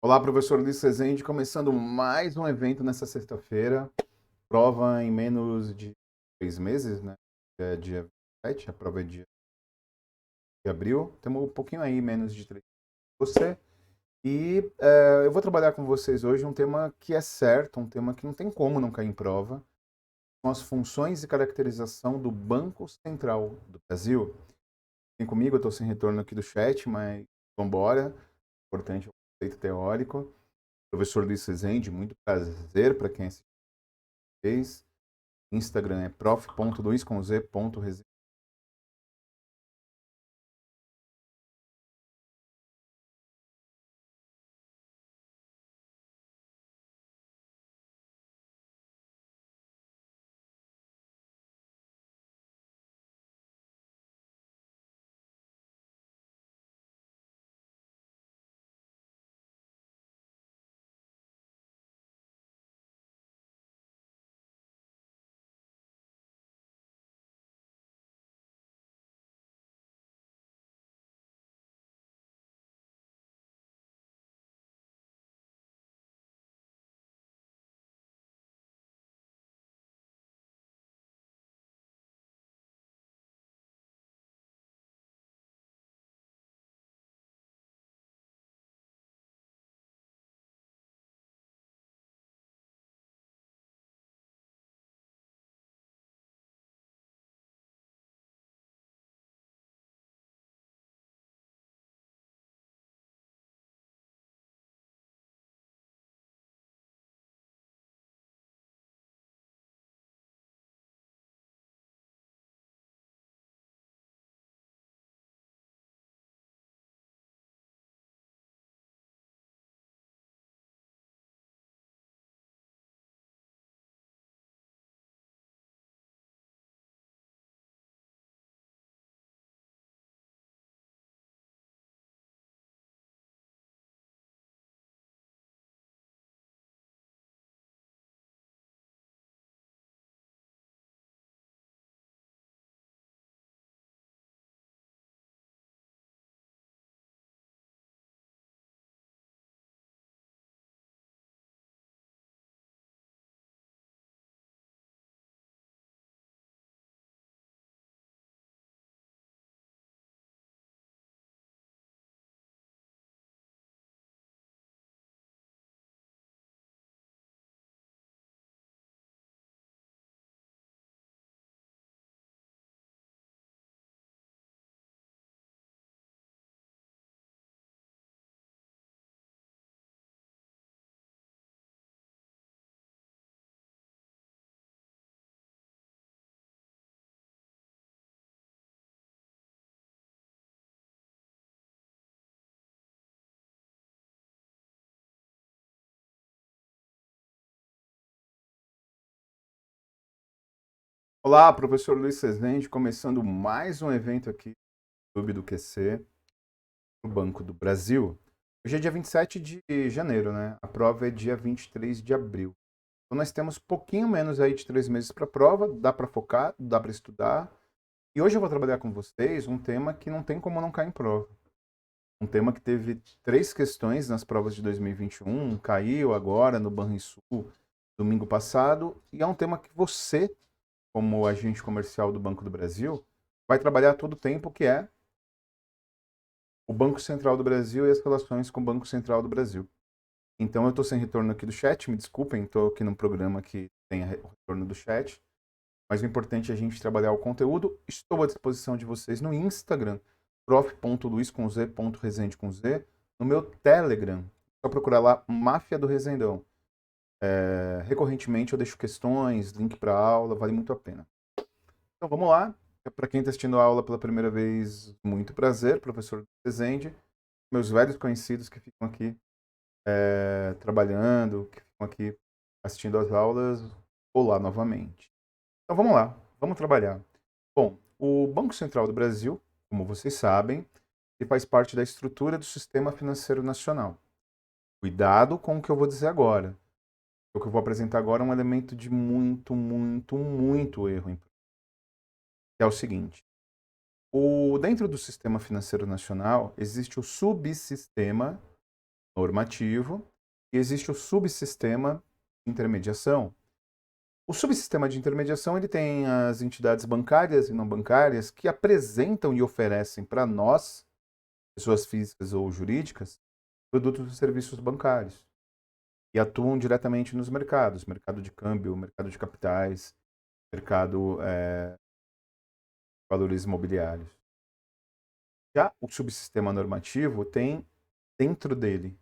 Olá, professor Luiz Rezende, começando mais um evento nessa sexta-feira. Prova em menos de 3 meses, né? É dia 27, a prova é dia de abril. Temos um pouquinho aí, menos de 3 você. E eu vou trabalhar com vocês hoje um tema que é certo, um tema que não tem como não cair em prova. São as funções e caracterização do Banco Central do Brasil. Vem comigo, eu estou sem retorno aqui do chat, mas vamos embora. Importante o conceito teórico. Professor Luiz Rezende, muito prazer para quem assiste. Instagram é prof.luiz.z.resenha. Olá, professor Luiz Rezende, começando mais um evento aqui do Clube do QC, no Banco do Brasil. Hoje é dia 27 de janeiro, né? A prova é dia 23 de abril. Então nós temos pouquinho menos aí de 3 meses para a prova, dá para focar, dá para estudar. E hoje eu vou trabalhar com vocês um tema que não tem como não cair em prova. Um tema que teve 3 questões nas provas de 2021, caiu agora no Banrisul domingo passado, e é um tema que você, como agente comercial do Banco do Brasil, vai trabalhar todo o tempo, que é o Banco Central do Brasil e as relações com o Banco Central do Brasil. Então eu estou sem retorno aqui do chat, me desculpem, estou aqui num programa que tem o retorno do chat, mas o importante é a gente trabalhar o conteúdo. Estou à disposição de vocês no Instagram, prof.luiz.z.resende com Z, no meu Telegram, só procurar lá Máfia do Resendão. Recorrentemente eu deixo questões, link para aula, vale muito a pena. Então vamos lá. Para quem está assistindo a aula pela primeira vez, muito prazer, professor Rezende. Meus velhos conhecidos que ficam aqui trabalhando, que ficam aqui assistindo às aulas, olá novamente. Então vamos lá, vamos trabalhar. Bom, o Banco Central do Brasil, como vocês sabem, ele faz parte da estrutura do Sistema Financeiro Nacional. Cuidado com o que eu vou dizer agora. O que eu vou apresentar agora é um elemento de muito, muito, muito erro. É o seguinte: dentro do Sistema Financeiro Nacional existe o subsistema normativo e existe o subsistema de intermediação. O subsistema de intermediação ele tem as entidades bancárias e não bancárias que apresentam e oferecem para nós, pessoas físicas ou jurídicas, produtos e serviços bancários e atuam diretamente nos mercados, mercado de câmbio, mercado de capitais, mercado valores imobiliários. Já o subsistema normativo tem dentro dele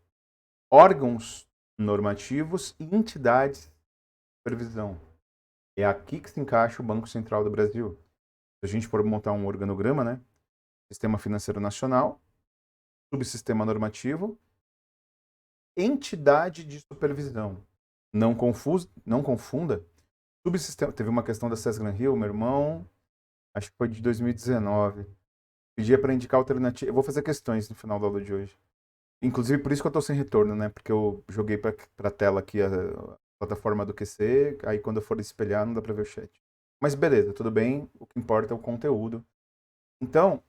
órgãos normativos e entidades de supervisão. É aqui que se encaixa o Banco Central do Brasil. Se a gente for montar um organograma, né? Sistema Financeiro Nacional, subsistema normativo, entidade de supervisão. Não confunda. Subsistema, teve uma questão da Sesgran Hill, meu irmão, acho que foi de 2019. Pedia para indicar alternativa. Eu vou fazer questões no final da aula de hoje. Inclusive, por isso que eu estou sem retorno, né? Porque eu joguei para a tela aqui a plataforma do QC, aí quando eu for espelhar não dá para ver o chat. Mas beleza, tudo bem, o que importa é o conteúdo. Então,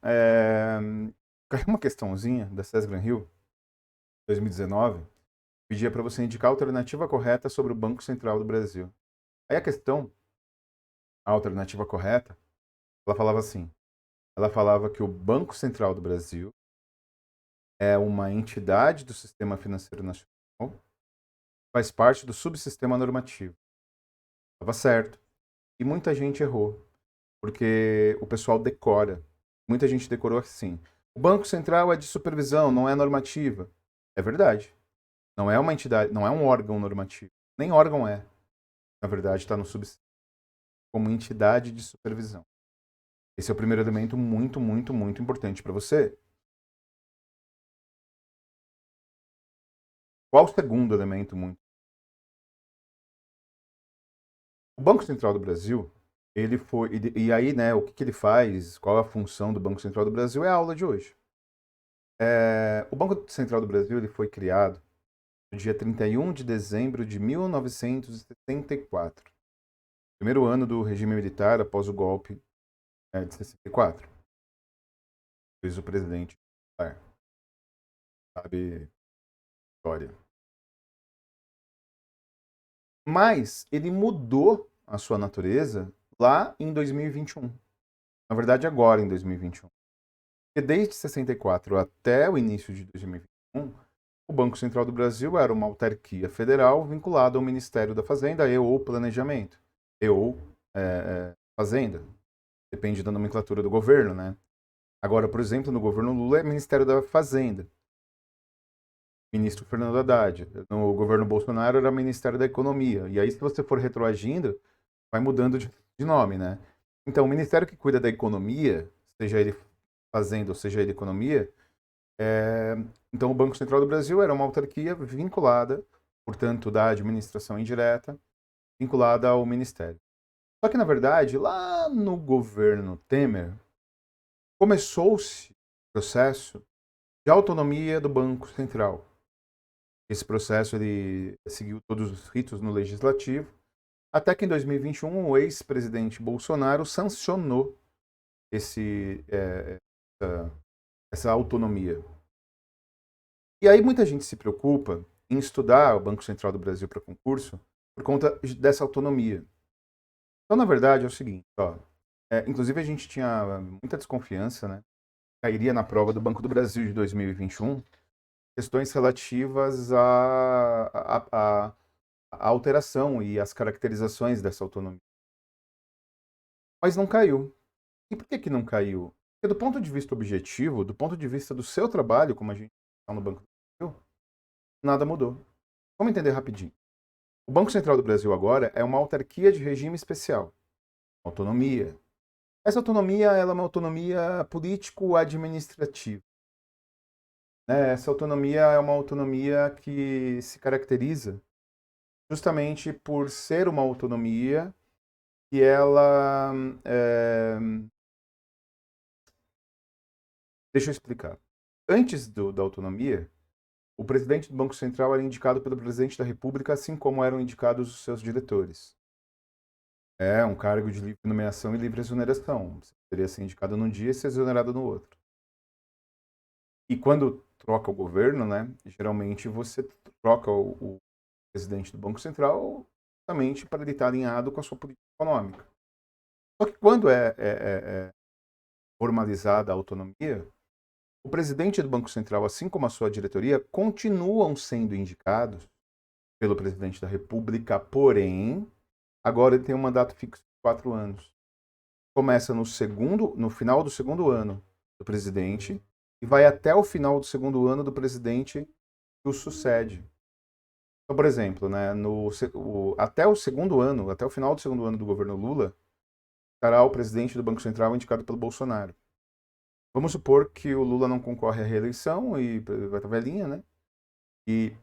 caiu uma questãozinha da Sesgran Hill, 2019, pedia para você indicar a alternativa correta sobre o Banco Central do Brasil. Aí a questão, a alternativa correta, ela falava assim, ela falava que o Banco Central do Brasil é uma entidade do Sistema Financeiro Nacional, faz parte do subsistema normativo. Estava certo. E muita gente errou, porque o pessoal decora. Muita gente decorou assim. O Banco Central é de supervisão, não é normativa. É verdade. Não é uma entidade, não é um órgão normativo. Nem órgão é. Na verdade, está no subsistema como entidade de supervisão. Esse é o primeiro elemento muito, muito, muito importante para você. Qual o segundo elemento muito? O Banco Central do Brasil, ele foi. E aí, né, o que ele faz, qual a função do Banco Central do Brasil é a aula de hoje. O Banco Central do Brasil ele foi criado no dia 31 de dezembro de 1964. Primeiro ano do regime militar após o golpe de 64. Fez o presidente militar. Sabe história. Mas ele mudou a sua natureza lá em 2021. Na verdade, agora em 2021. Porque desde 64 até o início de 2021, o Banco Central do Brasil era uma autarquia federal vinculada ao Ministério da Fazenda e ou Planejamento, e ou Fazenda. Depende da nomenclatura do governo, né? Agora, por exemplo, no governo Lula é Ministério da Fazenda. Ministro Fernando Haddad. No governo Bolsonaro era Ministério da Economia. E aí, se você for retroagindo, vai mudando de nome, né? Então, o ministério que cuida da economia, seja ele Fazenda ou seja ele Economia, então o Banco Central do Brasil era uma autarquia vinculada, portanto, da administração indireta, vinculada ao Ministério. Só que, na verdade, lá no governo Temer, começou-se o processo de autonomia do Banco Central. Esse processo ele seguiu todos os ritos no legislativo, até que em 2021 o ex-presidente Bolsonaro sancionou essa autonomia. E aí muita gente se preocupa em estudar o Banco Central do Brasil para concurso por conta dessa autonomia. Então, na verdade, é o seguinte, ó, inclusive a gente tinha muita desconfiança, né? Cairia na prova do Banco do Brasil de 2021 questões relativas à alteração e às caracterizações dessa autonomia. Mas não caiu. E por que não caiu? Porque do ponto de vista objetivo, do ponto de vista do seu trabalho, como a gente está no Banco do Brasil, nada mudou. Vamos entender rapidinho. O Banco Central do Brasil agora é uma autarquia de regime especial. Autonomia. Essa autonomia ela é uma autonomia político-administrativa. Essa autonomia é uma autonomia que se caracteriza justamente por ser uma autonomia que ela... Deixa eu explicar. Antes da autonomia, o presidente do Banco Central era indicado pelo presidente da República, assim como eram indicados os seus diretores. É um cargo de livre nomeação e livre exoneração. Você poderia ser indicado num dia e ser exonerado no outro. E quando troca o governo, né, geralmente você troca o presidente do Banco Central justamente para ele estar alinhado com a sua política econômica. Só que quando é formalizada a autonomia, o presidente do Banco Central, assim como a sua diretoria, continuam sendo indicados pelo presidente da República, porém, agora ele tem um mandato fixo de 4 anos. Começa no final do segundo ano do presidente e vai até o final do segundo ano do presidente que o sucede. Então, por exemplo, né, até o segundo ano, até o final do segundo ano do governo Lula, estará o presidente do Banco Central indicado pelo Bolsonaro. Vamos supor que o Lula não concorre à reeleição e vai estar velhinha, né? E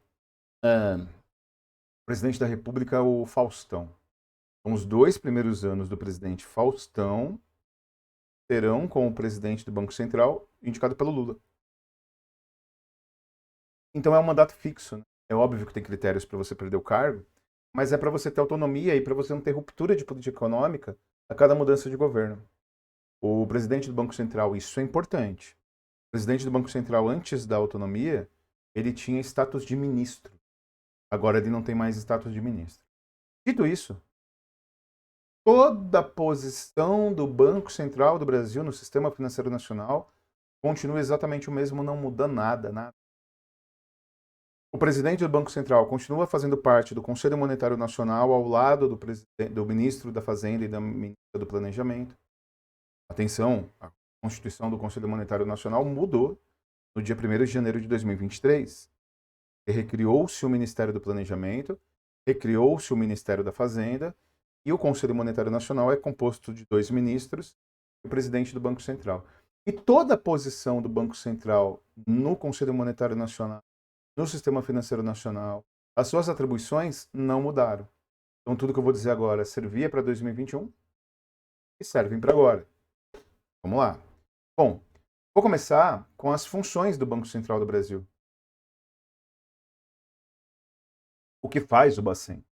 o presidente da República é o Faustão. Então, os 2 primeiros anos do presidente Faustão terão como presidente do Banco Central indicado pelo Lula. Então é um mandato fixo, né? É óbvio que tem critérios para você perder o cargo, mas é para você ter autonomia e para você não ter ruptura de política econômica a cada mudança de governo. O presidente do Banco Central, isso é importante. O presidente do Banco Central, antes da autonomia, ele tinha status de ministro. Agora ele não tem mais status de ministro. Dito isso, toda a posição do Banco Central do Brasil no sistema financeiro nacional continua exatamente o mesmo, não muda nada, nada. O presidente do Banco Central continua fazendo parte do Conselho Monetário Nacional ao lado do ministro da Fazenda e da ministra do Planejamento. Atenção, a Constituição do Conselho Monetário Nacional mudou no dia 1º de janeiro de 2023. Recriou-se o Ministério do Planejamento, recriou-se o Ministério da Fazenda e o Conselho Monetário Nacional é composto de 2 ministros e o presidente do Banco Central. E toda a posição do Banco Central no Conselho Monetário Nacional, no Sistema Financeiro Nacional, as suas atribuições não mudaram. Então tudo que eu vou dizer agora servia para 2021 e servem para agora. Vamos lá. Bom, vou começar com as funções do Banco Central do Brasil. O que faz o Bacen?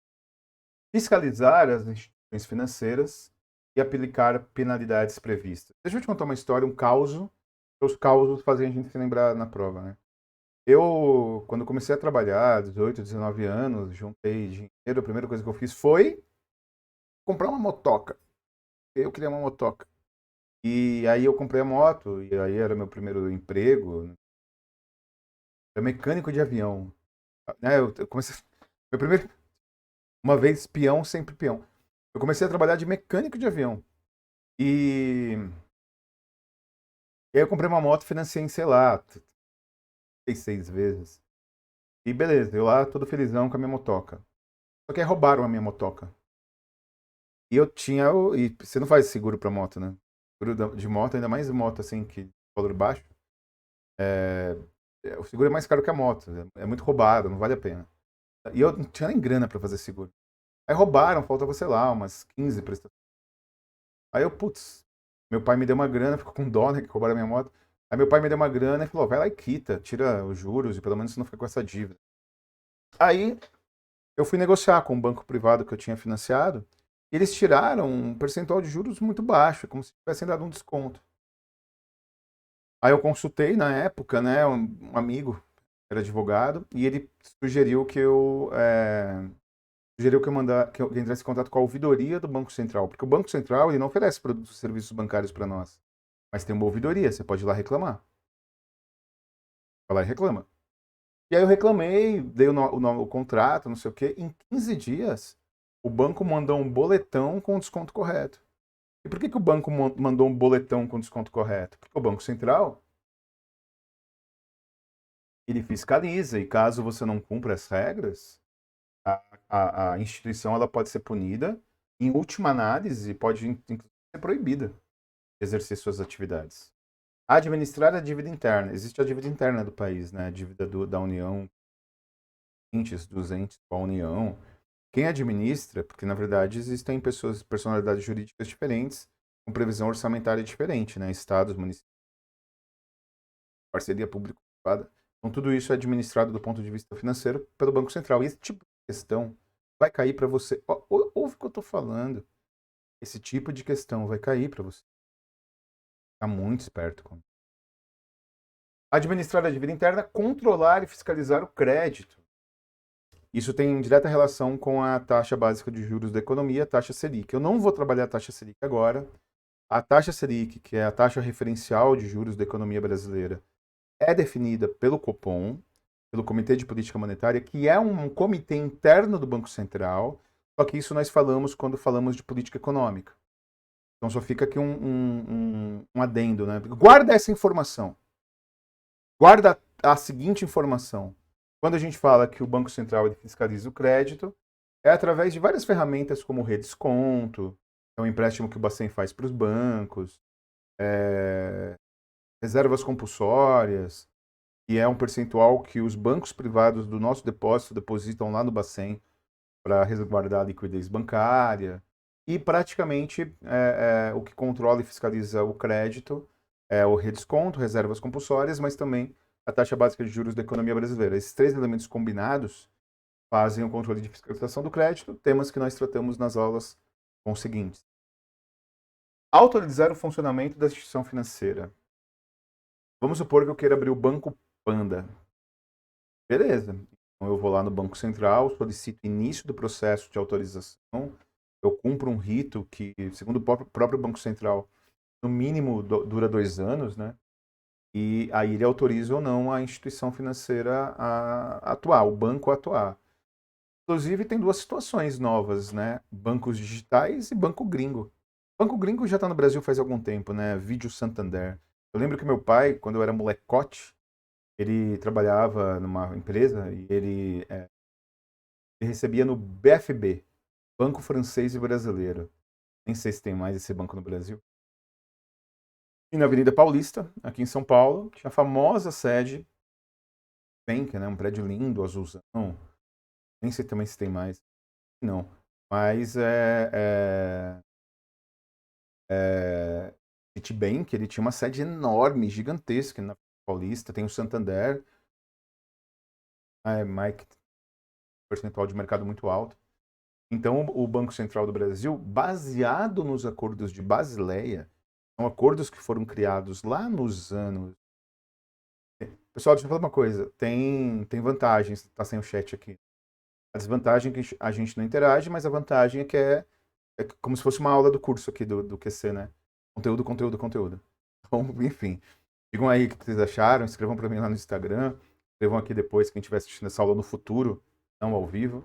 Fiscalizar as instituições financeiras e aplicar penalidades previstas. Deixa eu te contar uma história, um causo. Os causos fazem a gente se lembrar na prova, né? Eu, quando comecei a trabalhar, 18, 19 anos, juntei dinheiro, a primeira coisa que eu fiz foi comprar uma motoca. Eu queria uma motoca. E aí eu comprei a moto, e aí era meu primeiro emprego. Era mecânico de avião. Né? Eu comecei. Meu primeiro. Uma vez peão, sempre peão. Eu comecei a trabalhar de mecânico de avião. E aí eu comprei uma moto, financei em, sei lá, 6 vezes. E beleza, eu lá todo felizão com a minha motoca. Só que aí roubaram a minha motoca. E eu tinha. E você não faz seguro pra moto, né? Seguro de moto, ainda mais moto assim, que de valor baixo. O seguro é mais caro que a moto. É muito roubado, não vale a pena. E eu não tinha nem grana pra fazer seguro. Aí roubaram, faltava, sei lá, umas 15 prestações. Aí eu, putz, meu pai me deu uma grana, ficou com dó, né, que roubaram a minha moto. Aí meu pai me deu uma grana e falou, vai lá e quita, tira os juros e pelo menos você não fica com essa dívida. Aí eu fui negociar com um banco privado que eu tinha financiado e eles tiraram um percentual de juros muito baixo, como se tivessem dado um desconto. Aí eu consultei na época, né, um amigo, era advogado, e ele sugeriu que eu entrasse em contato com a ouvidoria do Banco Central, porque o Banco Central ele não oferece produtos e serviços bancários para nós, mas tem uma ouvidoria, você pode ir lá reclamar. Vai lá e reclama. E aí eu reclamei, dei o contrato, não sei o quê. Em 15 dias, o banco mandou um boletão com o desconto correto. E por que o banco mandou um boletão com desconto correto? Porque o Banco Central, ele fiscaliza, e caso você não cumpra as regras, a instituição ela pode ser punida. Em última análise, pode inclusive ser proibida de exercer suas atividades. Administrar a dívida interna. Existe a dívida interna do país, né? A dívida da União, dos entes com a União. Quem administra, porque na verdade existem personalidades jurídicas diferentes, com previsão orçamentária diferente, né? Estados, municípios, parceria público-privada. Então tudo isso é administrado do ponto de vista financeiro pelo Banco Central. E esse tipo de questão vai cair para você. Ouve o que eu estou falando. Esse tipo de questão vai cair para você. Ficar muito esperto com Administrar a dívida interna, controlar e fiscalizar o crédito. Isso tem direta relação com a taxa básica de juros da economia, a taxa Selic. Eu não vou trabalhar a taxa Selic agora. A taxa Selic, que é a taxa referencial de juros da economia brasileira, é definida pelo Copom, pelo Comitê de Política Monetária, que é um comitê interno do Banco Central, só que isso nós falamos quando falamos de política econômica. Então só fica aqui um adendo, né? Guarda essa informação. Guarda a seguinte informação. Quando a gente fala que o Banco Central ele fiscaliza o crédito, é através de várias ferramentas como o redesconto, é um empréstimo que o Bacen faz para os bancos, reservas compulsórias, que é um percentual que os bancos privados do nosso depósito depositam lá no Bacen para resguardar a liquidez bancária. E praticamente o que controla e fiscaliza o crédito é o redesconto, reservas compulsórias, mas também a taxa básica de juros da economia brasileira. Esses três elementos combinados fazem o controle de fiscalização do crédito, temas que nós tratamos nas aulas com os seguintes. Autorizar o funcionamento da instituição financeira. Vamos supor que eu queira abrir o Banco Panda. Beleza. Então eu vou lá no Banco Central, solicito início do processo de autorização, eu cumpro um rito que, segundo o próprio Banco Central, no mínimo dura 2 anos, né? E aí ele autoriza ou não a instituição financeira a atuar, o banco a atuar. Inclusive tem duas situações novas, né? Bancos digitais e banco gringo. Banco gringo já está no Brasil faz algum tempo, né? Vídeo Santander. Eu lembro que meu pai, quando eu era molecote, ele trabalhava numa empresa e ele recebia no BFB, Banco Francês e Brasileiro. Nem sei se tem mais esse banco no Brasil. E na Avenida Paulista, aqui em São Paulo, tinha a famosa sede Bank, né? Um prédio lindo, azulzão. Nem sei também se tem mais. Não. Mas Citibank, ele tinha uma sede enorme, gigantesca na Paulista. Tem o Santander, Mike, percentual de mercado muito alto. Então, o Banco Central do Brasil, baseado nos acordos de Basileia, são acordos que foram criados lá nos anos. Pessoal, deixa eu falar uma coisa. Tem vantagens, tá sem o chat aqui. A desvantagem é que a gente não interage, mas a vantagem é que é como se fosse uma aula do curso aqui do QC, né? Conteúdo, conteúdo, conteúdo. Então, enfim. Digam aí o que vocês acharam, escrevam para mim lá no Instagram, escrevam aqui depois quem estiver assistindo essa aula no futuro, não ao vivo.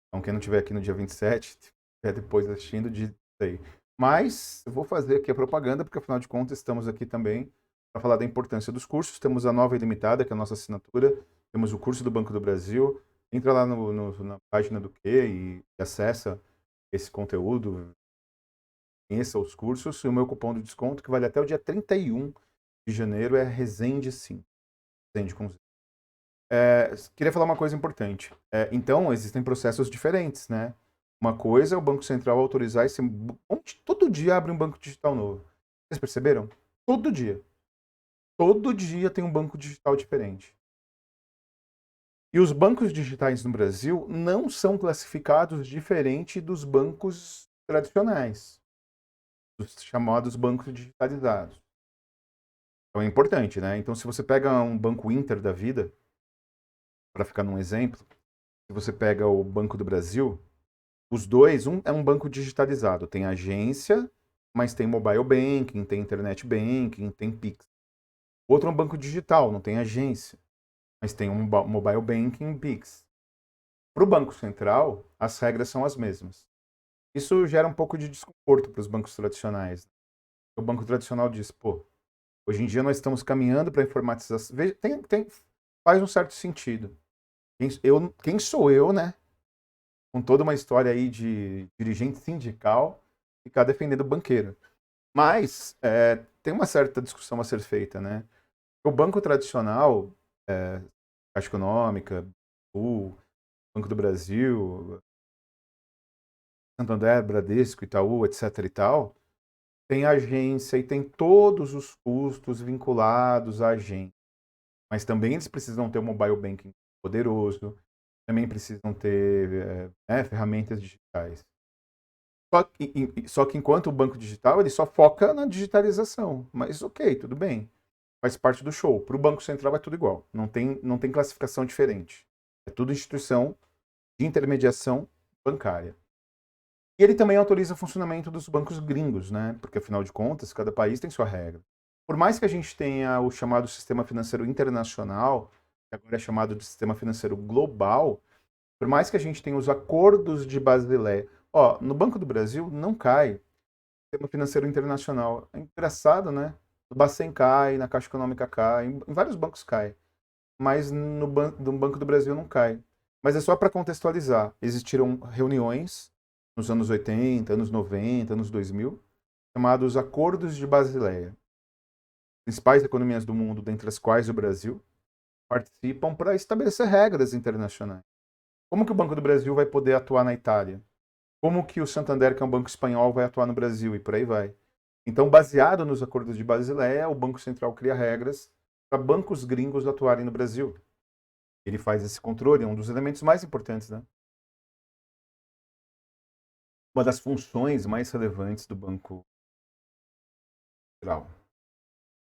Então, quem não estiver aqui no dia 27, estiver depois assistindo, diz aí. Mas eu vou fazer aqui a propaganda, porque afinal de contas estamos aqui também para falar da importância dos cursos. Temos a Nova Ilimitada, que é a nossa assinatura, temos o curso do Banco do Brasil. Entra lá na página do Q e acessa esse conteúdo, conheça os cursos. E o meu cupom de desconto, que vale até o dia 31 de janeiro, é Resende5. Resende com Z. Queria falar uma coisa importante. Então, existem processos diferentes, né? Uma coisa é o Banco Central autorizar esse monte, todo dia abre um banco digital novo. Vocês perceberam? Todo dia. Todo dia tem um banco digital diferente. E os bancos digitais no Brasil não são classificados diferente dos bancos tradicionais, dos chamados bancos digitalizados. Então é importante, né? Então, se você pega um Banco Inter da vida, para ficar num exemplo, se você pega o Banco do Brasil, os dois, um é um banco digitalizado, tem agência, mas tem mobile banking, tem internet banking, tem Pix. Outro é um banco digital, não tem agência, mas tem um mobile banking e Pix. Para o Banco Central, as regras são as mesmas. Isso gera um pouco de desconforto para os bancos tradicionais. O banco tradicional diz, pô, hoje em dia nós estamos caminhando para a informatização. Faz um certo sentido. Quem sou eu, né? Com toda uma história aí de dirigente sindical, ficar defendendo o banqueiro. Mas tem uma certa discussão a ser feita, né? O banco tradicional, Caixa Econômica, o Banco do Brasil, Santander, Bradesco, Itaú, etc e tal, tem agência e tem todos os custos vinculados à agência. Mas também eles precisam ter um mobile banking poderoso, também precisam ter ferramentas digitais. Só que enquanto o banco digital, ele só foca na digitalização. Mas ok, tudo bem. faz parte do show. Para o Banco Central é tudo igual, não tem classificação diferente. É tudo instituição de intermediação bancária. E ele também autoriza o funcionamento dos bancos gringos, né? Porque afinal de contas, cada país tem sua regra. Por mais que a gente tenha o chamado sistema financeiro internacional, que agora é chamado de sistema financeiro global, por mais que a gente tenha os acordos de Basileia, no Banco do Brasil não cai o sistema financeiro internacional. É engraçado, né? No Bacen cai, na Caixa Econômica cai, em vários bancos cai, mas no Banco do Brasil não cai. Mas é só para contextualizar. Existiram reuniões nos anos 80, anos 90, anos 2000, chamados Acordos de Basileia. Principais economias do mundo, dentre as quais o Brasil, participam para estabelecer regras internacionais. Como que o Banco do Brasil vai poder atuar na Itália? Como que o Santander, que é um banco espanhol, vai atuar no Brasil? E por aí vai. Então, baseado nos acordos de Basileia, o Banco Central cria regras para bancos gringos atuarem no Brasil. Ele faz esse controle, é um dos elementos mais importantes, né? Uma das funções mais relevantes do Banco Central.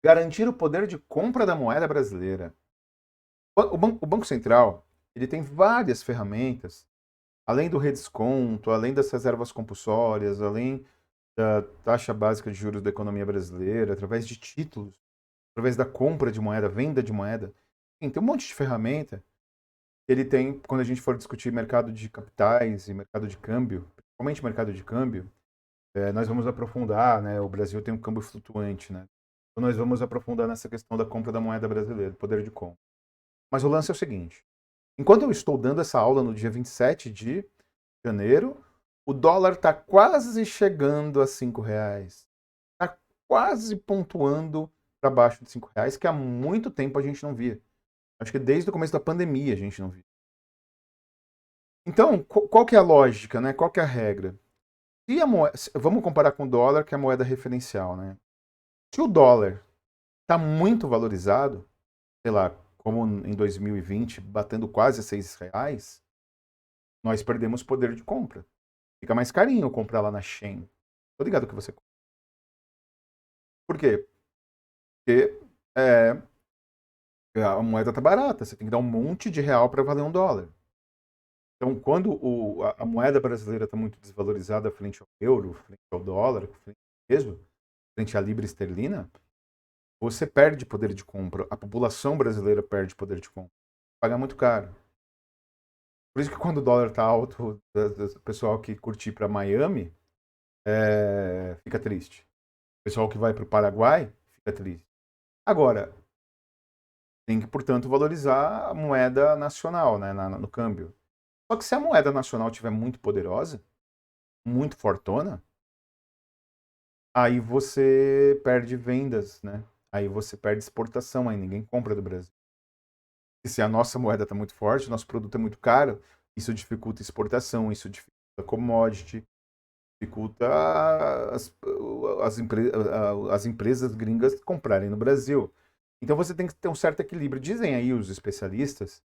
Garantir o poder de compra da moeda brasileira. O Banco Central ele tem várias ferramentas, além do redesconto, além das reservas compulsórias, além da taxa básica de juros da economia brasileira, através de títulos, através da compra de moeda, venda de moeda. Tem um monte de ferramenta que ele tem quando a gente for discutir mercado de capitais e mercado de câmbio, principalmente mercado de câmbio. Nós vamos aprofundar, né? O Brasil tem um câmbio flutuante, né? Então nós vamos aprofundar nessa questão da compra da moeda brasileira, poder de compra. Mas o lance é o seguinte: enquanto eu estou dando essa aula no dia 27 de janeiro, o dólar está quase chegando a R$ 5. Está quase pontuando para baixo de R$ 5, que há muito tempo a gente não via. Acho que desde o começo da pandemia a gente não via. Então, qual que é a lógica, né? Qual que é a regra? Vamos comparar com o dólar, que é a moeda referencial, né? Se o dólar está muito valorizado, sei lá, como em 2020, batendo quase R$ 6, nós perdemos poder de compra. Fica mais carinho comprar lá na Shein. Tô ligado que você compra. Por quê? Porque a moeda tá barata, você tem que dar um monte de real para valer $1. Então, quando a moeda brasileira está muito desvalorizada frente ao euro, frente ao dólar, frente ao peso, frente à libra esterlina, você perde poder de compra. A população brasileira perde poder de compra. Paga muito caro. Por isso que quando o dólar está alto, o pessoal que curte ir para Miami fica triste. O pessoal que vai para o Paraguai fica triste. Agora, tem que, portanto, valorizar a moeda nacional, né, no câmbio. Só que se a moeda nacional estiver muito poderosa, muito fortona, aí você perde vendas, né? Aí você perde exportação, aí ninguém compra do Brasil. E se a nossa moeda está muito forte, nosso produto é muito caro, isso dificulta exportação, isso dificulta commodity, dificulta as empresas gringas comprarem no Brasil. Então você tem que ter um certo equilíbrio. Dizem aí os especialistas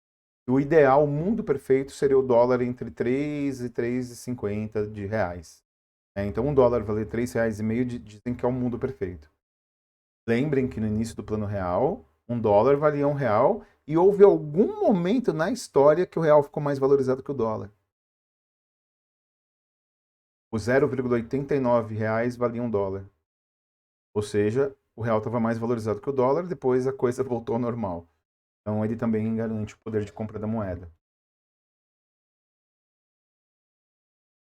que o ideal, o mundo perfeito, seria o dólar entre 3 e 3,50 de reais. Então um dólar valer R$ 3,5 dizem que é o mundo perfeito. Lembrem que no início do Plano Real, um dólar valia R$ 1 e houve algum momento na história que o real ficou mais valorizado que o dólar. O 0,89 reais valia $1. Ou seja, o real estava mais valorizado que o dólar, depois a coisa voltou ao normal. Então ele também garante o poder de compra da moeda.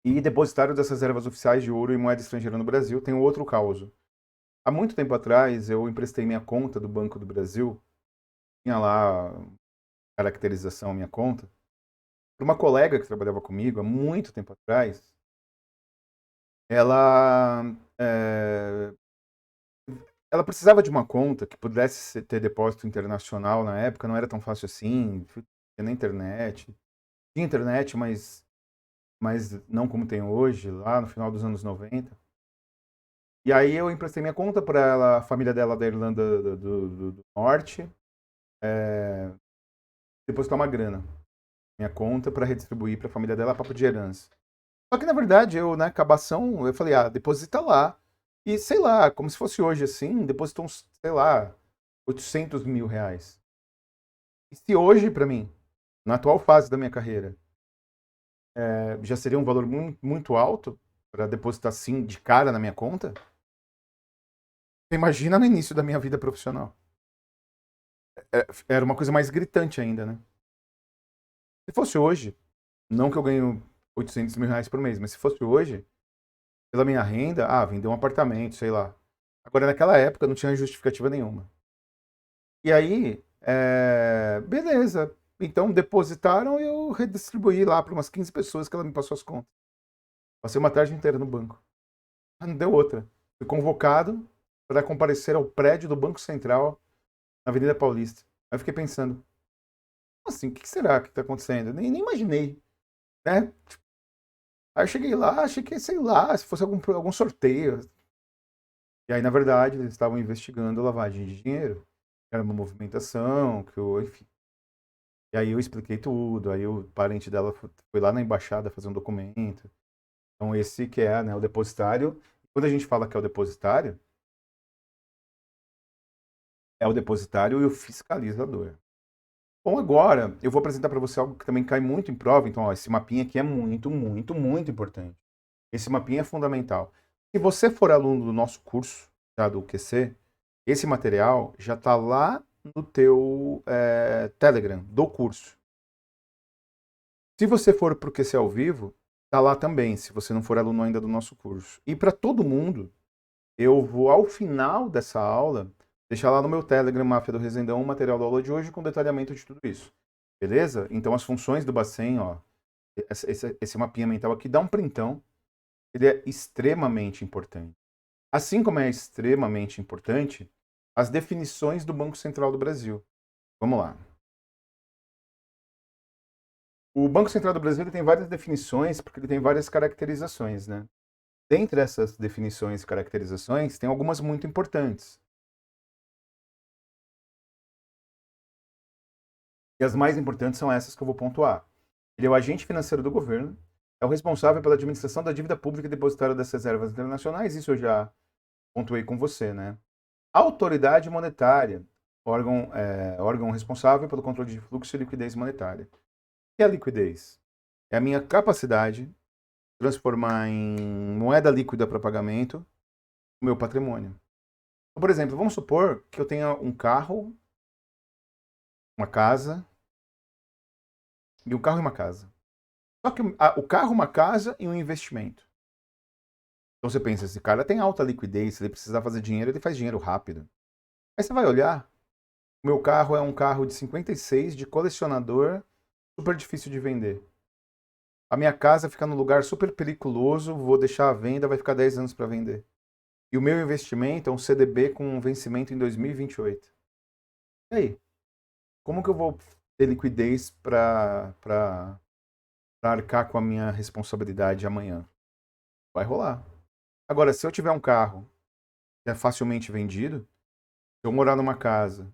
E depositário das reservas oficiais de ouro e moeda estrangeira no Brasil tem outro caso. Há muito tempo atrás eu emprestei minha conta do Banco do Brasil, tinha lá caracterização minha conta, para uma colega que trabalhava comigo há muito tempo atrás. Ela ela precisava de uma conta que pudesse ter depósito internacional na época, não era tão fácil assim, tinha na internet. Tinha internet, mas não como tem hoje, lá no final dos anos 90. E aí eu emprestei minha conta para ela, a família dela da Irlanda do Norte, depositar uma grana. Minha conta para redistribuir para a família dela papo de herança. Só que na verdade eu, na acabação, eu falei, deposita lá. E sei lá, como se fosse hoje assim, depositou uns, sei lá, 800 mil reais. E se hoje, para mim, na atual fase da minha carreira, já seria um valor muito, muito alto para depositar sim de cara na minha conta, você imagina no início da minha vida profissional. Era uma coisa mais gritante ainda, né? Se fosse hoje, não que eu ganho 800 mil reais por mês, mas se fosse hoje, pela minha renda, vender um apartamento, sei lá. Agora, naquela época, não tinha justificativa nenhuma. E aí, beleza. Então, depositaram e eu redistribuí lá para umas 15 pessoas que ela me passou as contas. Passei uma tarde inteira no banco. Não deu outra. Fui convocado para comparecer ao prédio do Banco Central na Avenida Paulista. Aí eu fiquei pensando, assim, o que será que está acontecendo? Nem imaginei, né? Aí eu cheguei lá, achei que, sei lá, se fosse algum sorteio. E aí, na verdade, eles estavam investigando lavagem de dinheiro. Era uma movimentação, enfim. E aí eu expliquei tudo, aí o parente dela foi lá na embaixada fazer um documento. Então esse que é, né, o depositário. Quando a gente fala que é o depositário e o fiscalizador. Bom, agora eu vou apresentar para você algo que também cai muito em prova. Então, ó, esse mapinha aqui é muito, muito, muito importante. Esse mapinha é fundamental. Se você for aluno do nosso curso, tá, do QC, esse material já está lá no teu Telegram do curso. Se você for para o QC ao vivo, tá lá também, se você não for aluno ainda do nosso curso. E para todo mundo, eu vou, ao final dessa aula, deixar lá no meu Telegram, Máfia do Resendão, o material da aula de hoje com detalhamento de tudo isso. Beleza? Então, as funções do Bacen, ó, esse mapinha mental aqui, dá um printão. Ele é extremamente importante. Assim como é extremamente importante as definições do Banco Central do Brasil. Vamos lá. O Banco Central do Brasil ele tem várias definições, porque ele tem várias caracterizações, né? Dentre essas definições e caracterizações, tem algumas muito importantes. E as mais importantes são essas que eu vou pontuar. Ele é o agente financeiro do governo, é o responsável pela administração da dívida pública e depositário das reservas internacionais, isso eu já pontuei com você, né? Autoridade monetária, órgão responsável pelo controle de fluxo e liquidez monetária. O que é a liquidez? É a minha capacidade de transformar em moeda líquida para pagamento o meu patrimônio. Então, por exemplo, vamos supor que eu tenha um carro, uma casa, e um carro e uma casa. Só que o carro, uma casa e um investimento. Então você pensa, esse cara tem alta liquidez, se ele precisar fazer dinheiro, ele faz dinheiro rápido. Aí você vai olhar, o meu carro é um carro de 56, de colecionador, super difícil de vender. A minha casa fica num lugar super periculoso, vou deixar à venda, vai ficar 10 anos para vender. E o meu investimento é um CDB com um vencimento em 2028. E aí? Como que eu vou ter liquidez para arcar com a minha responsabilidade amanhã? Vai rolar. Agora, se eu tiver um carro que é facilmente vendido, se eu morar numa casa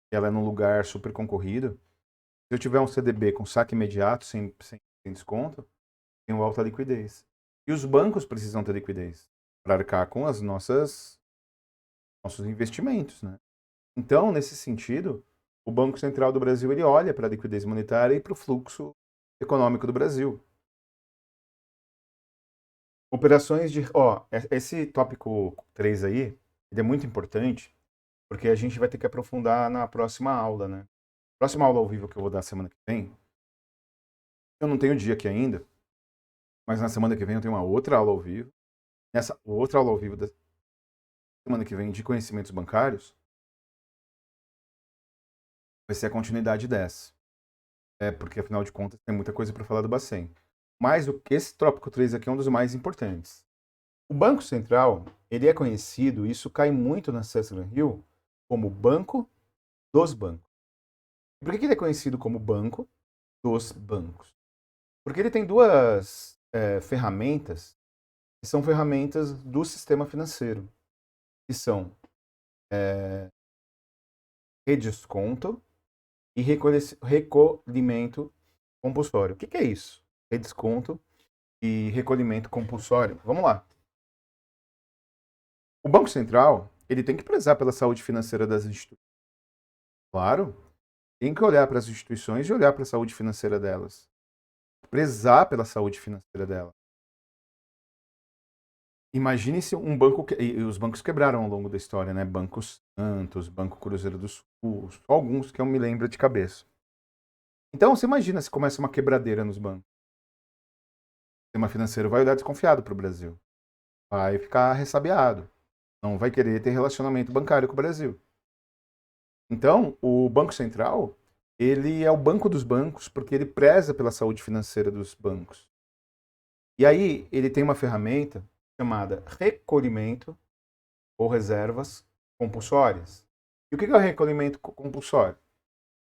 que ela é num lugar super concorrido, se eu tiver um CDB com saque imediato, sem desconto, tenho alta liquidez. E os bancos precisam ter liquidez para arcar com as nossos investimentos, né? Então, nesse sentido, o Banco Central do Brasil ele olha para a liquidez monetária e para o fluxo econômico do Brasil. Operações de. Ó, esse tópico 3 aí, ele é muito importante, porque a gente vai ter que aprofundar na próxima aula, né? Próxima aula ao vivo que eu vou dar semana que vem, eu não tenho dia aqui ainda, mas na semana que vem eu tenho uma outra aula ao vivo. Nessa outra aula ao vivo da semana que vem de conhecimentos bancários, vai ser a continuidade dessa. Porque afinal de contas tem muita coisa para falar do Bacen. Mas esse tópico 3 aqui é um dos mais importantes. O Banco Central, ele é conhecido, isso cai muito na Cesar Hill, como Banco dos Bancos. Por que ele é conhecido como Banco dos Bancos? Porque ele tem duas ferramentas que são ferramentas do sistema financeiro, que são redesconto e recolhimento compulsório. O que é isso? Redesconto e recolhimento compulsório. Vamos lá. O Banco Central ele tem que prezar pela saúde financeira das instituições. Claro, tem que olhar para as instituições e olhar para a saúde financeira delas. Prezar pela saúde financeira dela. Imagine se um banco. E os bancos quebraram ao longo da história, né? Banco Santos, Banco Cruzeiro do Sul, só alguns que eu me lembro de cabeça. Então, você imagina se começa uma quebradeira nos bancos. O sistema financeiro vai olhar desconfiado para o Brasil. Vai ficar ressabiado. Não vai querer ter relacionamento bancário com o Brasil. Então, o Banco Central, ele é o banco dos bancos porque ele preza pela saúde financeira dos bancos. E aí, ele tem uma ferramenta chamada recolhimento ou reservas compulsórias. E o que é o recolhimento compulsório?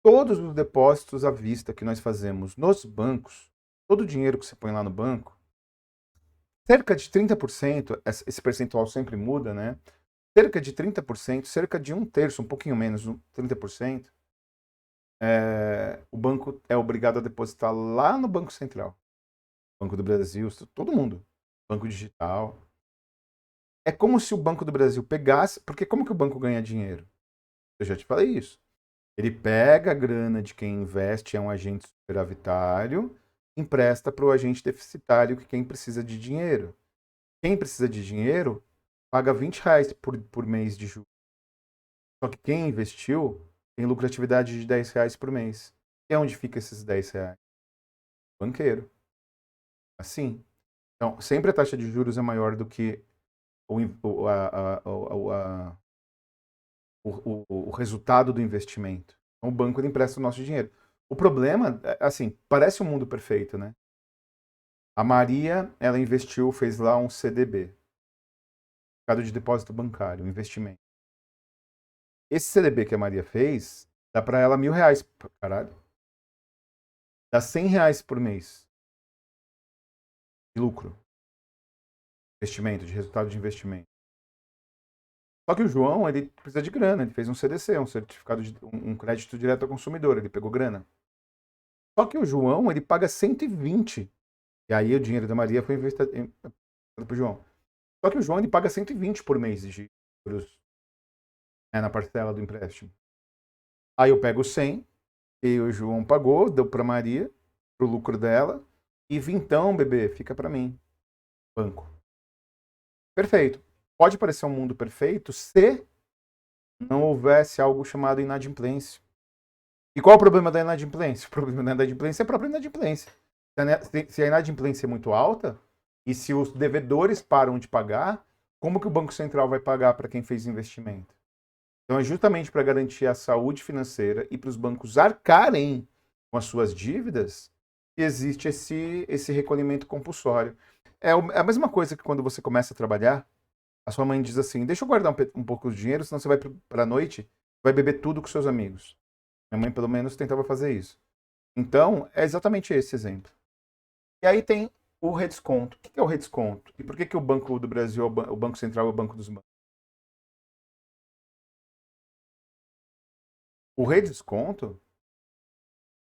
Todos os depósitos à vista que nós fazemos nos bancos, todo o dinheiro que você põe lá no banco, cerca de 30%, esse percentual sempre muda, né? Cerca de 30%, cerca de um terço, um pouquinho menos, 30%, o banco é obrigado a depositar lá no Banco Central. Banco do Brasil, todo mundo. Banco digital. É como se o Banco do Brasil pegasse. Porque como que o banco ganha dinheiro? Eu já te falei isso. Ele pega a grana de quem investe, é um agente superavitário, empresta para o agente deficitário, que quem precisa de dinheiro. Quem precisa de dinheiro paga R$ 20 por mês de juros. Só que quem investiu tem lucratividade de R$ 10 por mês. E onde fica esses R$ 10? Banqueiro. Assim. Então, sempre a taxa de juros é maior do que o resultado do investimento. Então, o banco ele empresta o nosso dinheiro. O problema, assim, parece um mundo perfeito, né? A Maria, ela investiu, fez lá um CDB, Certificado de Depósito Bancário, um investimento. Esse CDB que a Maria fez, dá para ela R$ 1.000, caralho. Dá R$ 100 por mês de lucro. Investimento, de resultado de investimento. Só que o João, ele precisa de grana, ele fez um CDC, um certificado de um crédito direto ao consumidor, ele pegou grana. Só que o João, ele paga 120. E aí o dinheiro da Maria foi investido para o João. Só que o João, ele paga 120 por mês de juros, né, na parcela do empréstimo. Aí eu pego 100, e o João pagou, deu para Maria, pro lucro dela, e vintão, bebê, fica para mim, banco. Perfeito. Pode parecer um mundo perfeito se não houvesse algo chamado inadimplência. E qual é o problema da inadimplência? O problema da inadimplência é a própria inadimplência. Se a inadimplência é muito alta, e se os devedores param de pagar, como que o Banco Central vai pagar para quem fez investimento? Então é justamente para garantir a saúde financeira e para os bancos arcarem com as suas dívidas que existe esse recolhimento compulsório. É a mesma coisa que quando você começa a trabalhar, a sua mãe diz assim, deixa eu guardar um pouco de dinheiro, senão você vai para a noite, vai beber tudo com seus amigos. Minha mãe, pelo menos, tentava fazer isso. Então, é exatamente esse exemplo. E aí tem o redesconto. O que é o redesconto? E por que o Banco do Brasil, o Banco Central é o banco dos bancos? O redesconto,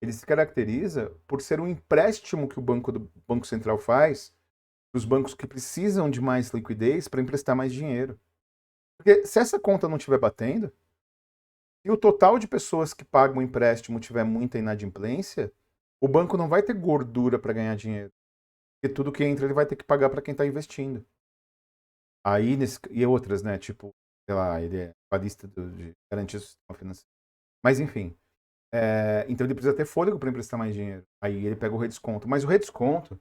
ele se caracteriza por ser um empréstimo que o Banco Central faz para os bancos que precisam de mais liquidez para emprestar mais dinheiro. Porque se essa conta não estiver batendo, e o total de pessoas que pagam o empréstimo tiver muita inadimplência, o banco não vai ter gordura para ganhar dinheiro. Porque tudo que entra ele vai ter que pagar para quem está investindo. Aí, e outras, né? Tipo, sei lá, ele é balista de garantia do sistema financeiro. Mas, enfim. Então, ele precisa ter fôlego para emprestar mais dinheiro. Aí, ele pega o redesconto. Mas o redesconto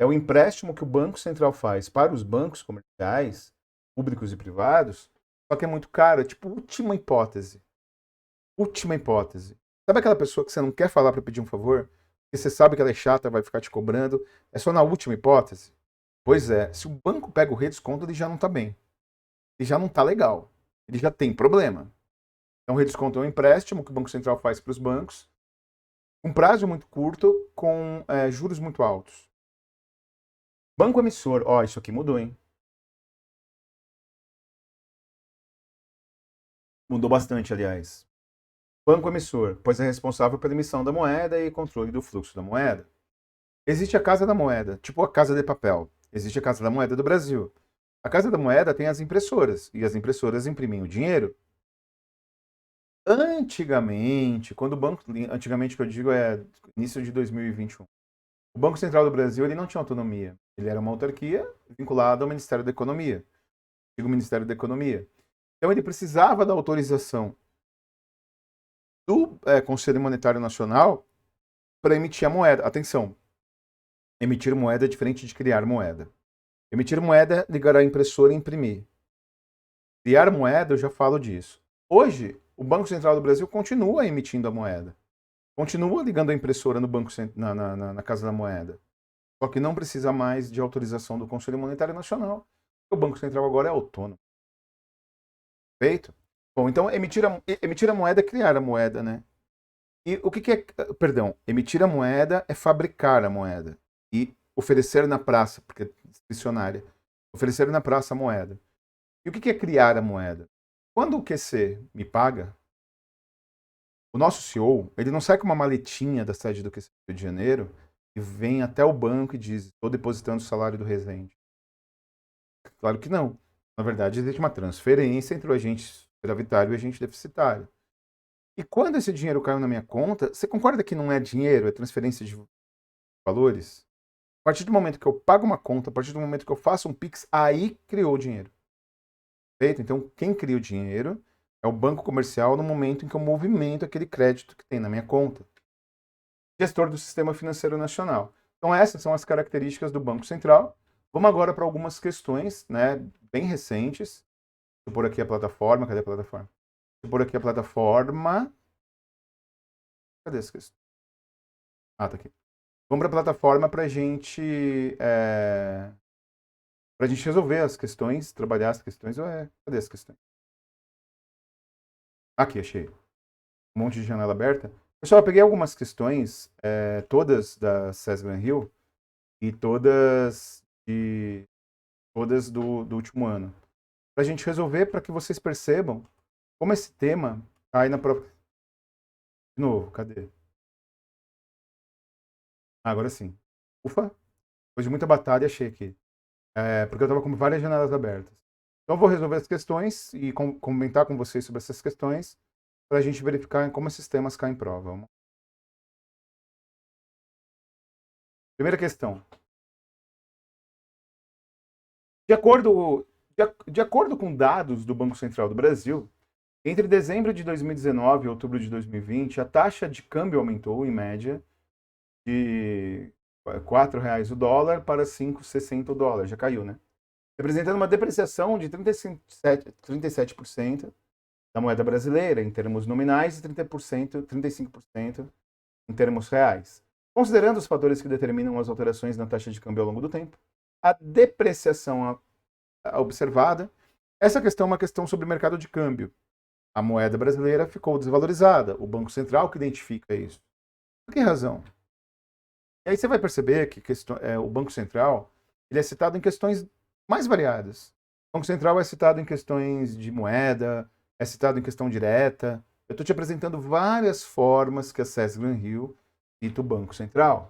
é o empréstimo que o Banco Central faz para os bancos comerciais, públicos e privados, só que é muito caro. É tipo, última hipótese. Última hipótese. Sabe aquela pessoa que você não quer falar para pedir um favor? Porque você sabe que ela é chata, vai ficar te cobrando. É só na última hipótese? Pois é, se o banco pega o redesconto, ele já não está bem. Ele já não está legal. Ele já tem problema. Então, o redesconto é um empréstimo que o Banco Central faz para os bancos, com prazo muito curto, com juros muito altos. Banco emissor, ó, isso aqui mudou, hein? Mudou bastante, aliás. Banco emissor, pois é responsável pela emissão da moeda e controle do fluxo da moeda. Existe a Casa da Moeda, tipo a Casa de Papel. Existe a Casa da Moeda do Brasil. A Casa da Moeda tem as impressoras, e as impressoras imprimem o dinheiro. Antigamente, quando o banco, antigamente que eu digo é início de 2021, o Banco Central do Brasil ele não tinha autonomia. Ele era uma autarquia vinculada ao Ministério da Economia, antigo Ministério da Economia. Então ele precisava da autorização do Conselho Monetário Nacional para emitir a moeda. Atenção, emitir moeda é diferente de criar moeda. Emitir moeda é ligar a impressora e imprimir. Criar moeda, eu já falo disso. Hoje, o Banco Central do Brasil continua emitindo a moeda. Continua ligando a impressora no banco, na Casa da Moeda. Só que não precisa mais de autorização do Conselho Monetário Nacional. O Banco Central agora é autônomo. Feito? Bom, então emitir a moeda é criar a moeda, né? E o que é. Perdão, emitir a moeda é fabricar a moeda. E oferecer na praça, porque é discricionária. Oferecer na praça a moeda. E o que é criar a moeda? Quando o QC me paga, o nosso CEO, ele não sai com uma maletinha da sede do QC do Rio de Janeiro e vem até o banco e diz: estou depositando o salário do Resende. Claro que não. Na verdade, existe uma transferência entre o agente superavitário e o agente deficitário. E quando esse dinheiro caiu na minha conta, você concorda que não é dinheiro, é transferência de valores? A partir do momento que eu pago uma conta, a partir do momento que eu faço um Pix, aí criou o dinheiro. Feito? Então, quem cria o dinheiro é o banco comercial no momento em que eu movimento aquele crédito que tem na minha conta. Gestor do Sistema Financeiro Nacional. Então, essas são as características do Banco Central. Vamos agora para algumas questões, né, bem recentes. Deixa eu pôr aqui a plataforma. Cadê a plataforma? Deixa eu pôr aqui a plataforma. Cadê essa questão? Ah, tá aqui. Vamos para a plataforma para a gente resolver as questões, trabalhar as questões. Cadê as questões? Aqui, achei. Um monte de janela aberta. Pessoal, eu peguei algumas questões, todas da Cesgran Hill e todas do último ano. Para a gente resolver, para que vocês percebam como esse tema cai na prova. De novo, cadê? Ah, agora sim. Ufa, depois de muita batalha, achei aqui. Porque eu estava com várias janelas abertas. Então, eu vou resolver as questões e comentar com vocês sobre essas questões para a gente verificar como esses temas caem em prova. Primeira questão. De acordo com dados do Banco Central do Brasil, entre dezembro de 2019 e outubro de 2020, a taxa de câmbio aumentou, em média, de R$ 4 o dólar para 5,60 o dólar. Já caiu, né? Representando uma depreciação de 37% da moeda brasileira em termos nominais e 35% em termos reais. Considerando os fatores que determinam as alterações na taxa de câmbio ao longo do tempo, a depreciação observada, essa questão é uma questão sobre o mercado de câmbio. A moeda brasileira ficou desvalorizada, o Banco Central que identifica isso. Por que razão? E aí você vai perceber que o Banco Central ele é citado em questões mais variadas. O Banco Central é citado em questões de moeda, é citado em questão direta. Eu estou te apresentando várias formas que a Cesgran Hill cita o Banco Central.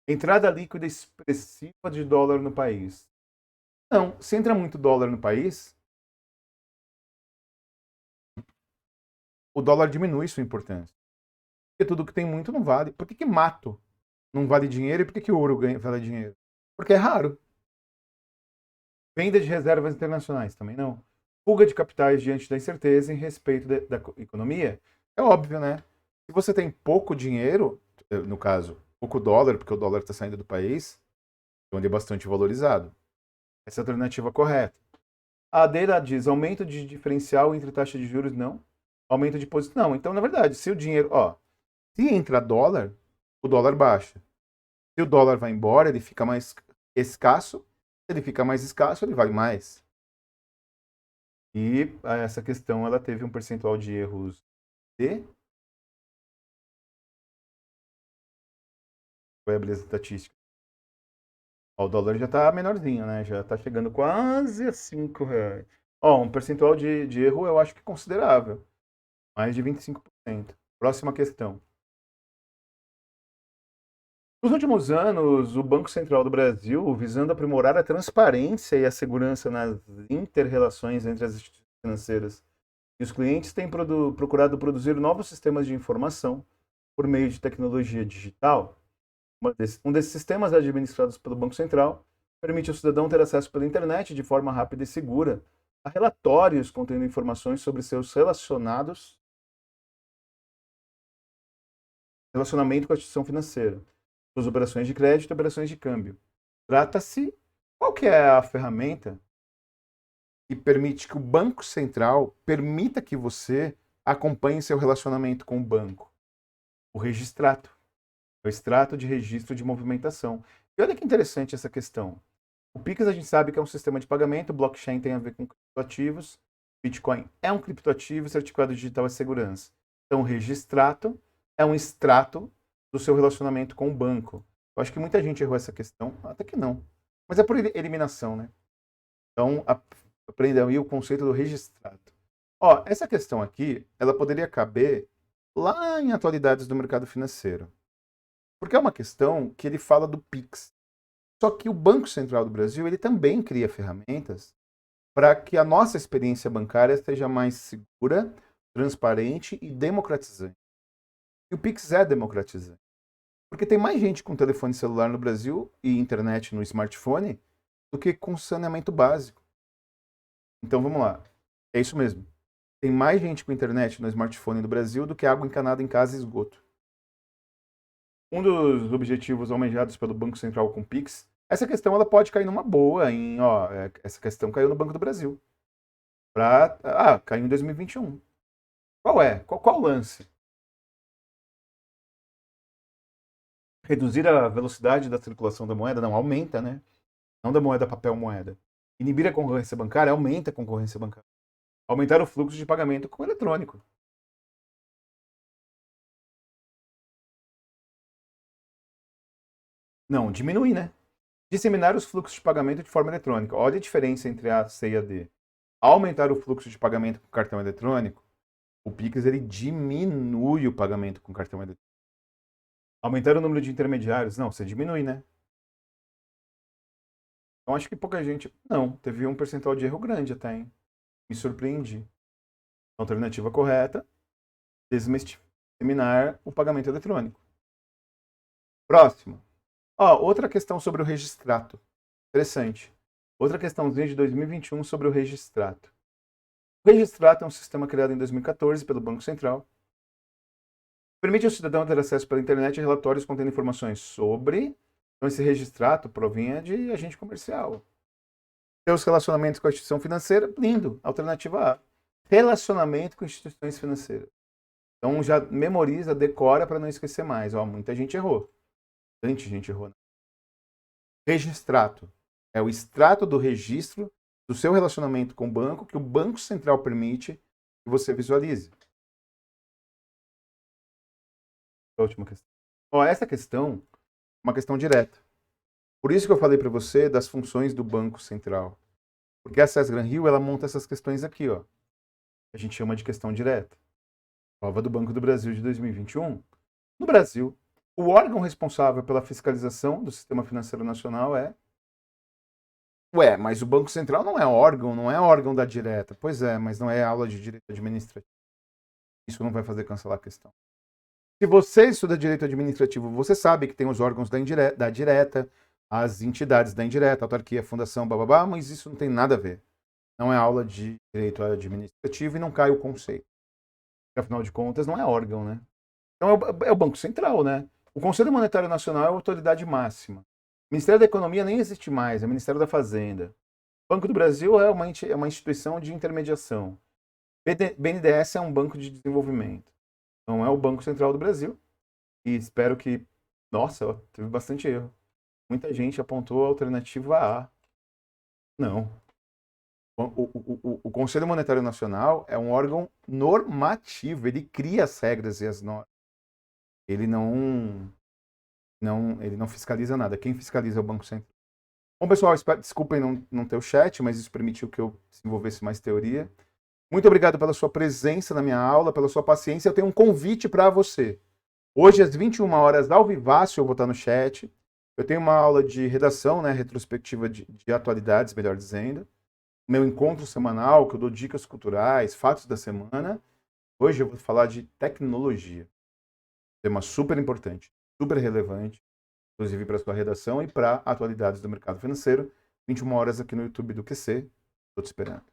Entrada líquida expressiva de dólar no país. Não, se entra muito dólar no país, o dólar diminui sua importância. Porque tudo que tem muito não vale. Por que mato não vale dinheiro e por que ouro vale dinheiro? Porque é raro. Venda de reservas internacionais também não. Fuga de capitais diante da incerteza em respeito da economia. É óbvio, né? Se você tem pouco dinheiro, no caso, pouco dólar, porque o dólar está saindo do país, onde é bastante valorizado. Essa é a alternativa correta. A Adeira diz aumento de diferencial entre taxa de juros, não. Aumento de posição, não. Então, na verdade, se o dinheiro, se entra dólar, o dólar baixa. Se o dólar vai embora, ele fica mais escasso. Se ele fica mais escasso, ele vale mais. E essa questão ela teve um percentual de erros de. Foi a beleza estatística. O dólar já está menorzinho, né? Já está chegando quase a R$ 5. Um percentual de erro eu acho que considerável. Mais de 25%. Próxima questão. Nos últimos anos, o Banco Central do Brasil, visando aprimorar a transparência e a segurança nas inter-relações entre as instituições financeiras e os clientes, tem procurado produzir novos sistemas de informação por meio de tecnologia digital. Um desses sistemas, administrados pelo Banco Central, permite ao cidadão ter acesso pela internet de forma rápida e segura a relatórios contendo informações sobre seus relacionamento com a instituição financeira, suas operações de crédito e operações de câmbio. Trata-se, qual que é a ferramenta que permite que o Banco Central permita que você acompanhe seu relacionamento com o banco? O registrato. É o extrato de registro de movimentação. E olha que interessante essa questão. O Pix a gente sabe que é um sistema de pagamento, o blockchain tem a ver com criptoativos, Bitcoin é um criptoativo, certificado digital é segurança. Então, o registrato é um extrato do seu relacionamento com o banco. Eu acho que muita gente errou essa questão, até que não. Mas é por eliminação, né? Então, aprenda aí o conceito do registrato. Ó, essa questão aqui, ela poderia caber lá em atualidades do mercado financeiro. Porque é uma questão que ele fala do Pix. Só que o Banco Central do Brasil, ele também cria ferramentas para que a nossa experiência bancária seja mais segura, transparente e democratizante. E o Pix é democratizante. Porque tem mais gente com telefone celular no Brasil e internet no smartphone do que com saneamento básico. Então vamos lá. É isso mesmo. Tem mais gente com internet no smartphone no Brasil do que água encanada em casa e esgoto. Um dos objetivos almejados pelo Banco Central com o Pix, essa questão ela pode cair numa boa, essa questão caiu no Banco do Brasil. Caiu em 2021. Qual é? Qual o lance? Reduzir a velocidade da circulação da moeda? Não, aumenta, né? Não da moeda papel moeda. Inibir a concorrência bancária? Aumenta a concorrência bancária. Aumentar o fluxo de pagamento com eletrônico. Não, diminui, né? Disseminar os fluxos de pagamento de forma eletrônica. Olha a diferença entre A, C e a D. Aumentar o fluxo de pagamento com cartão eletrônico, o Pix ele diminui o pagamento com cartão eletrônico. Aumentar o número de intermediários, não, você diminui, né? Então acho que pouca gente. Não, teve um percentual de erro grande até, hein? Me surpreendi. Alternativa correta: disseminar o pagamento eletrônico. Próximo. Ó, outra questão sobre o registrato. Interessante. Outra questãozinha de 2021 sobre o registrato. O registrato é um sistema criado em 2014 pelo Banco Central. Permite ao cidadão ter acesso pela internet a relatórios contendo informações sobre. Então, esse registrato provinha de agente comercial. Seus relacionamentos com a instituição financeira, lindo. Alternativa A. Relacionamento com instituições financeiras. Então, já memoriza, decora para não esquecer mais. Ó, muita gente errou. Bastante gente errou. Né? Registrato. É o extrato do registro do seu relacionamento com o banco que o Banco Central permite que você visualize. A última questão. Ó, essa questão é uma questão direta. Por isso que eu falei para você das funções do Banco Central. Porque a Cés Gran Rio, ela monta essas questões aqui, ó. A gente chama de questão direta. Prova do Banco do Brasil de 2021. No Brasil, o órgão responsável pela fiscalização do sistema financeiro nacional é... Ué, mas o Banco Central não é órgão da direta. Pois é, mas não é aula de direito administrativo. Isso não vai fazer cancelar a questão. Se você estuda direito administrativo, você sabe que tem os órgãos da direta, as entidades da indireta, autarquia, fundação, bababá, mas isso não tem nada a ver. Não é aula de direito administrativo e não cai o conceito. Porque, afinal de contas, não é órgão, né? Então é o Banco Central, né? O Conselho Monetário Nacional é a autoridade máxima. O Ministério da Economia nem existe mais, é o Ministério da Fazenda. O Banco do Brasil é uma instituição de intermediação. BNDES é um banco de desenvolvimento. Então é o Banco Central do Brasil. E espero que... Nossa, teve bastante erro. Muita gente apontou a alternativa A. Não. O Conselho Monetário Nacional é um órgão normativo. Ele cria as regras e as normas. Ele não fiscaliza nada. Quem fiscaliza é o Banco Central. Bom, pessoal, desculpem não ter o chat, mas isso permitiu que eu desenvolvesse mais teoria. Muito obrigado pela sua presença na minha aula, pela sua paciência. Eu tenho um convite para você. Hoje, às 21 horas, ao vivaço, eu vou estar no chat. Eu tenho uma aula de redação, né, retrospectiva de atualidades, melhor dizendo. Meu encontro semanal, que eu dou dicas culturais, fatos da semana. Hoje eu vou falar de tecnologia. Tema super importante, super relevante, inclusive para a sua redação e para atualidades do mercado financeiro. 21 horas aqui no YouTube do QC. Estou te esperando.